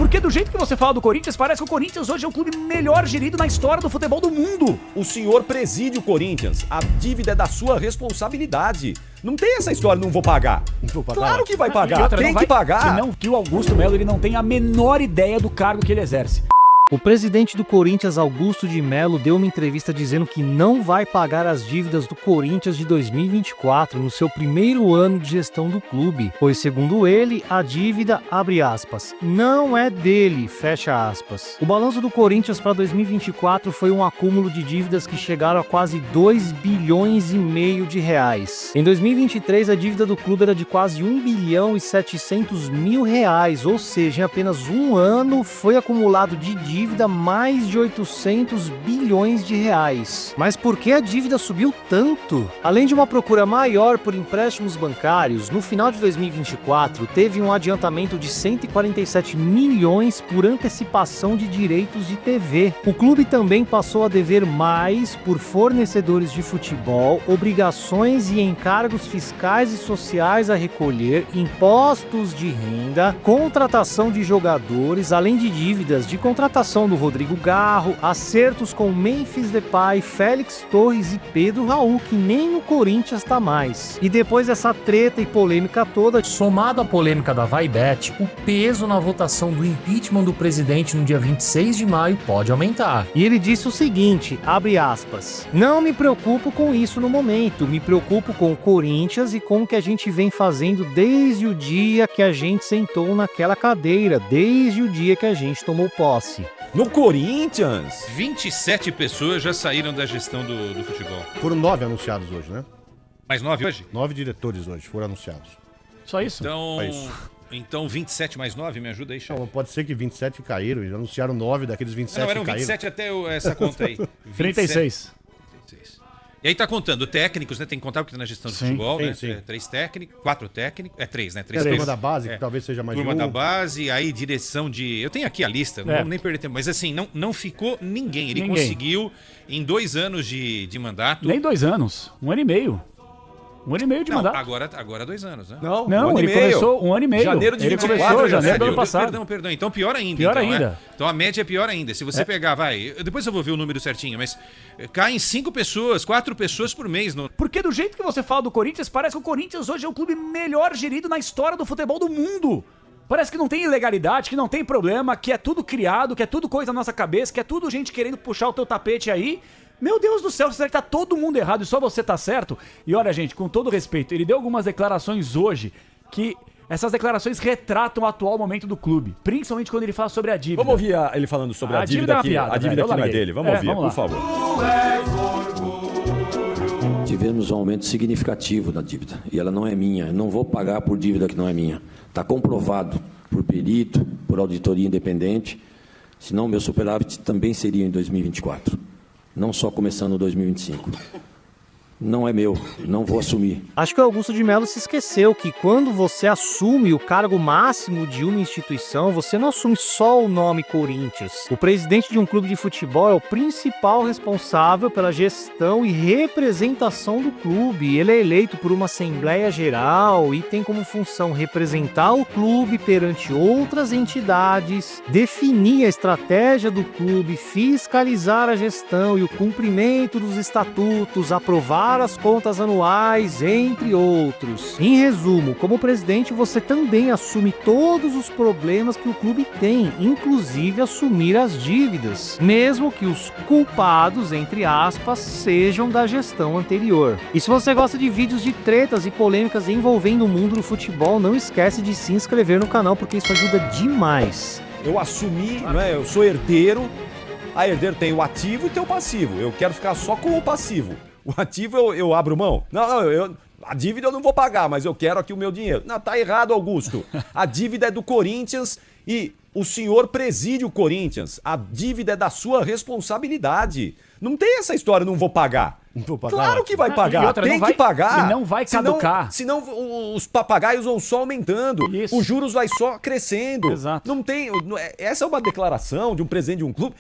Porque do jeito que você fala do Corinthians, parece que o Corinthians hoje é o clube melhor gerido na história do futebol do mundo. O senhor preside o Corinthians. A dívida é da sua responsabilidade. Não tem essa história, não vou pagar. Não vou pagar. Claro que vai pagar, outra, tem que pagar. Que o Augusto Melo ele não tem a menor ideia do cargo que ele exerce. O presidente do Corinthians, Augusto de Melo, deu uma entrevista dizendo que não vai pagar as dívidas do Corinthians de 2024 no seu primeiro ano de gestão do clube, pois, segundo ele, a dívida, abre aspas, não é dele, fecha aspas. O balanço do Corinthians para 2024 foi um acúmulo de dívidas que chegaram a quase 2 bilhões e meio de reais. Em 2023, a dívida do clube era de quase 1 bilhão e 700 mil reais, ou seja, em apenas um ano foi acumulado de dívida mais de 800 bilhões de reais. Mas por que a dívida subiu tanto? Além de uma procura maior por empréstimos bancários, no final de 2024 teve um adiantamento de 147 milhões por antecipação de direitos de TV. O clube também passou a dever mais por fornecedores de futebol, obrigações e encargos fiscais e sociais a recolher, impostos de renda, contratação de jogadores, além de dívidas de contratação do Rodrigo Garro, acertos com Memphis Depay, Félix Torres e Pedro Raul, que nem no Corinthians tá mais. E depois dessa treta e polêmica toda, somado à polêmica da Vaibet, o peso na votação do impeachment do presidente no dia 26 de maio pode aumentar. E ele disse o seguinte, abre aspas, não me preocupo com isso no momento, me preocupo com o Corinthians e com o que a gente vem fazendo desde o dia que a gente sentou naquela cadeira, desde o dia que a gente tomou posse. No Corinthians? 27 pessoas já saíram da gestão do futebol. Foram 9 anunciados hoje, né? Mais 9 hoje? 9 diretores hoje foram anunciados. Só isso? Então, É isso. Então 27 mais 9, me ajuda aí, chefe. Não, pode ser que 27 caíram, eles anunciaram 9 daqueles 27 Não, eram que caíram. 27 até essa conta aí. 36. 36. E aí tá contando técnicos, né? Tem que contar porque tá na gestão do futebol, sim, né? sim. 3 técnicos, 4 técnicos. É 3, né? 3 Tem a turma da base, que talvez seja mais de turma um. da base, aí direção de... Eu tenho aqui a lista, não vamos nem perder tempo. Mas assim, não ficou ninguém. Ele conseguiu, em 2 anos de mandato... Nem 2 anos, 1 ano e meio. 1 ano e meio de mandato. Agora 2 anos, né? Não, ele começou 1 ano e meio. Janeiro de ele 24, começou janeiro do ano Perdão, passado. perdão. Então pior ainda. Pior então, ainda. Então a média é pior ainda. Se você pegar, depois eu vou ver o número certinho, mas caem 5 pessoas, 4 pessoas por mês. Porque do jeito que você fala do Corinthians, parece que o Corinthians hoje é o clube melhor gerido na história do futebol do mundo. Parece que não tem ilegalidade, que não tem problema, que é tudo criado, que é tudo coisa na nossa cabeça, que é tudo gente querendo puxar o teu tapete aí. Meu Deus do céu, será que tá todo mundo errado e só você tá certo? E olha, gente, com todo respeito, ele deu algumas declarações hoje que essas declarações retratam o atual momento do clube, principalmente quando ele fala sobre a dívida. Vamos ouvir ele falando sobre a dívida é uma aqui. piada, A dívida velho, aqui não é dele. Vamos ouvir, por favor. Tivemos um aumento significativo da dívida e ela não é minha. Eu não vou pagar por dívida que não é minha. Está comprovado por perito, por auditoria independente. Senão, meu superávit também seria em 2024. Não só começando 2025. Não é meu, não vou assumir. Acho que o Augusto de Melo se esqueceu que quando você assume o cargo máximo de uma instituição, você não assume só o nome Corinthians. O presidente de um clube de futebol é o principal responsável pela gestão e representação do clube. Ele é eleito por uma Assembleia Geral e tem como função representar o clube perante outras entidades, definir a estratégia do clube, fiscalizar a gestão e o cumprimento dos estatutos, aprovar as contas anuais, entre outros. Em resumo, como presidente, você também assume todos os problemas que o clube tem, inclusive assumir as dívidas, mesmo que os culpados, entre aspas, sejam da gestão anterior. E se você gosta de vídeos de tretas e polêmicas envolvendo o mundo do futebol, não esquece de se inscrever no canal, porque isso ajuda demais. Eu assumi, não é? Eu sou herdeiro. A herdeiro tem o ativo e tem o passivo. Eu quero ficar só com o passivo. O ativo eu abro mão? Não, a dívida eu não vou pagar, mas eu quero aqui o meu dinheiro. Não, tá errado, Augusto. A dívida é do Corinthians e o senhor preside o Corinthians. A dívida é da sua responsabilidade. Não tem essa história, não vou pagar. Não vou pagar. Claro que vai pagar, E outra, tem não vai- que pagar. e não vai caducar. Senão os papagaios vão só aumentando, Isso. os juros vai só crescendo. Exato. Não tem, essa é uma declaração de um presidente de um clube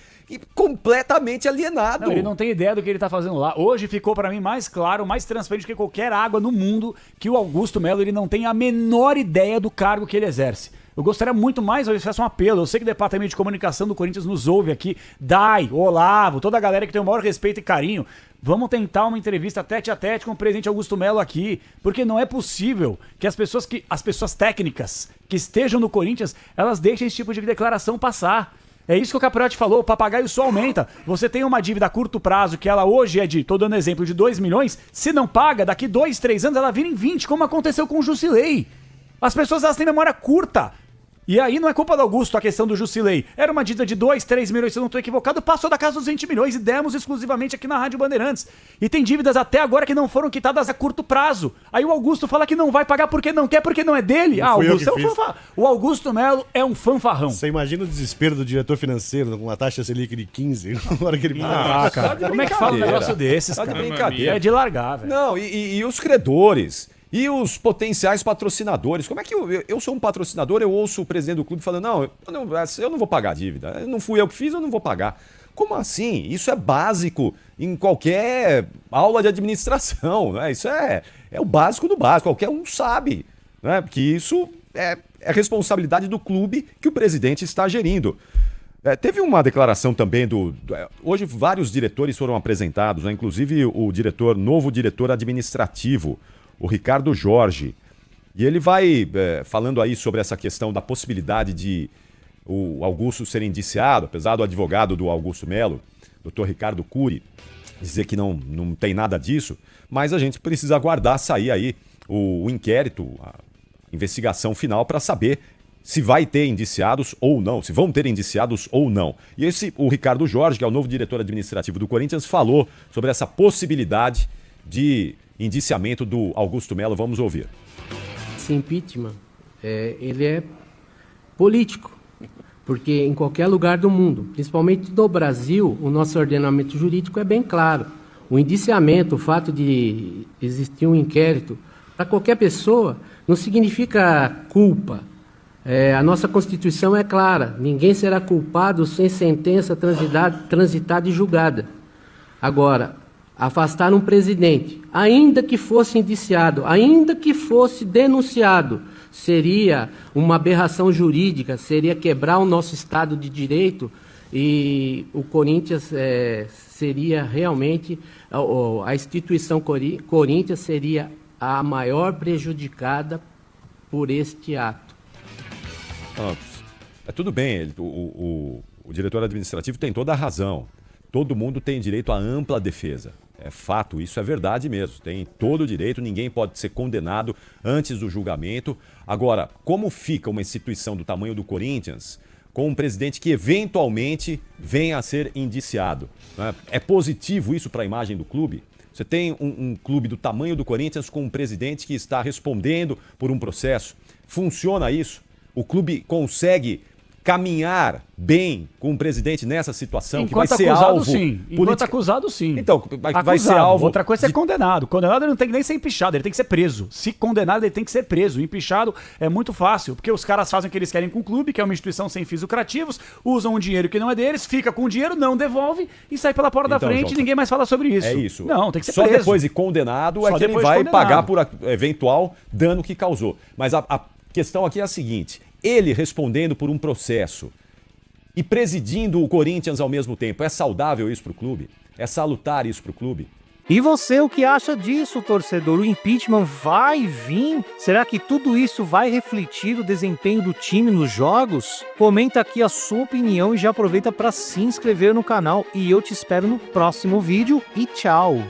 completamente alienado. Não, ele não tem ideia do que ele tá fazendo lá. Hoje ficou pra mim mais claro, mais transparente que qualquer água no mundo, que o Augusto Melo ele não tem a menor ideia do cargo que ele exerce. Eu gostaria muito mais, eu faço um apelo, eu sei que o departamento de comunicação do Corinthians nos ouve aqui, Dai, Olavo, toda a galera que tem o maior respeito e carinho, vamos tentar uma entrevista tete a tete com o presidente Augusto Melo aqui, porque não é possível que as pessoas técnicas que estejam no Corinthians, elas deixem esse tipo de declaração passar. É isso que o Capriotti falou, o papagaio só aumenta. Você tem uma dívida a curto prazo, que ela hoje é tô dando exemplo, de 2 milhões, se não paga, daqui 2, 3 anos ela vira em 20, como aconteceu com o Jusilei. As pessoas, elas têm memória curta. E aí não é culpa do Augusto a questão do Jusilei. Era uma dívida de 2, 3 milhões, se eu não estou equivocado, passou da casa dos 20 milhões e demos exclusivamente aqui na Rádio Bandeirantes. E tem dívidas até agora que não foram quitadas a curto prazo. Aí o Augusto fala que não vai pagar porque não quer, porque não é dele. Não fui Augusto eu que é um fanfarrão. O Augusto Melo é um fanfarrão. Você imagina o desespero do diretor financeiro com uma taxa Selic de 15, na hora que ele Ah, cara, como é que fala um negócio desses, Tá de cara? brincadeira. É de largar, velho. Não, e os credores? E os potenciais patrocinadores? Como é que eu sou um patrocinador, eu ouço o presidente do clube falando, eu não vou pagar a dívida, não fui eu que fiz, eu não vou pagar. Como assim? Isso é básico em qualquer aula de administração, né? Isso é o básico do básico, qualquer um sabe, né? Porque isso é responsabilidade do clube que o presidente está gerindo. Teve uma declaração também hoje vários diretores foram apresentados, né? Inclusive o novo diretor administrativo, o Ricardo Jorge, e ele vai falando aí sobre essa questão da possibilidade de o Augusto ser indiciado, apesar do advogado do Augusto Melo, Dr. Ricardo Cury, dizer que não tem nada disso, mas a gente precisa aguardar sair aí o inquérito, a investigação final para saber se vai ter indiciados ou não, se vão ter indiciados ou não. E o Ricardo Jorge, que é o novo diretor administrativo do Corinthians, falou sobre essa possibilidade de indiciamento do Augusto Melo. Vamos ouvir. Esse impeachment, ele é político, porque em qualquer lugar do mundo, principalmente do Brasil, o nosso ordenamento jurídico é bem claro. O indiciamento, o fato de existir um inquérito, para qualquer pessoa, não significa culpa. A nossa Constituição é clara, ninguém será culpado sem sentença transitada e julgada. Agora, afastar um presidente, ainda que fosse indiciado, ainda que fosse denunciado, seria uma aberração jurídica, seria quebrar o nosso Estado de Direito e o Corinthians seria realmente, a instituição Corinthians seria a maior prejudicada por este ato. Tudo bem, o diretor administrativo tem toda a razão. Todo mundo tem direito à ampla defesa. É fato, isso é verdade mesmo. Tem todo o direito, ninguém pode ser condenado antes do julgamento. Agora, como fica uma instituição do tamanho do Corinthians com um presidente que eventualmente venha a ser indiciado? Né? É positivo isso para a imagem do clube? Você tem um clube do tamanho do Corinthians com um presidente que está respondendo por um processo. Funciona isso? O clube consegue caminhar bem com o presidente nessa situação? Enquanto que vai ser acusado, alvo sim. Enquanto acusado, sim. Então, vai ser alvo... Outra coisa é ser condenado. Condenado ele não tem que nem ser empichado, ele tem que ser preso. Se condenado, ele tem que ser preso. Empichado é muito fácil, porque os caras fazem o que eles querem com o clube, que é uma instituição sem fins lucrativos, usam um dinheiro que não é deles, fica com o dinheiro, não devolve e sai pela porta da frente e ninguém mais fala sobre isso. É isso. Não, tem que ser Só preso. Depois de condenado Só é que ele depois vai condenado. pagar por eventual dano que causou. Mas a questão aqui é a seguinte, ele respondendo por um processo e presidindo o Corinthians ao mesmo tempo, é saudável isso pro clube? É salutar isso pro clube? E você, o que acha disso, torcedor? O impeachment vai vir? Será que tudo isso vai refletir o desempenho do time nos jogos? Comenta aqui a sua opinião e já aproveita para se inscrever no canal. E eu te espero no próximo vídeo e tchau!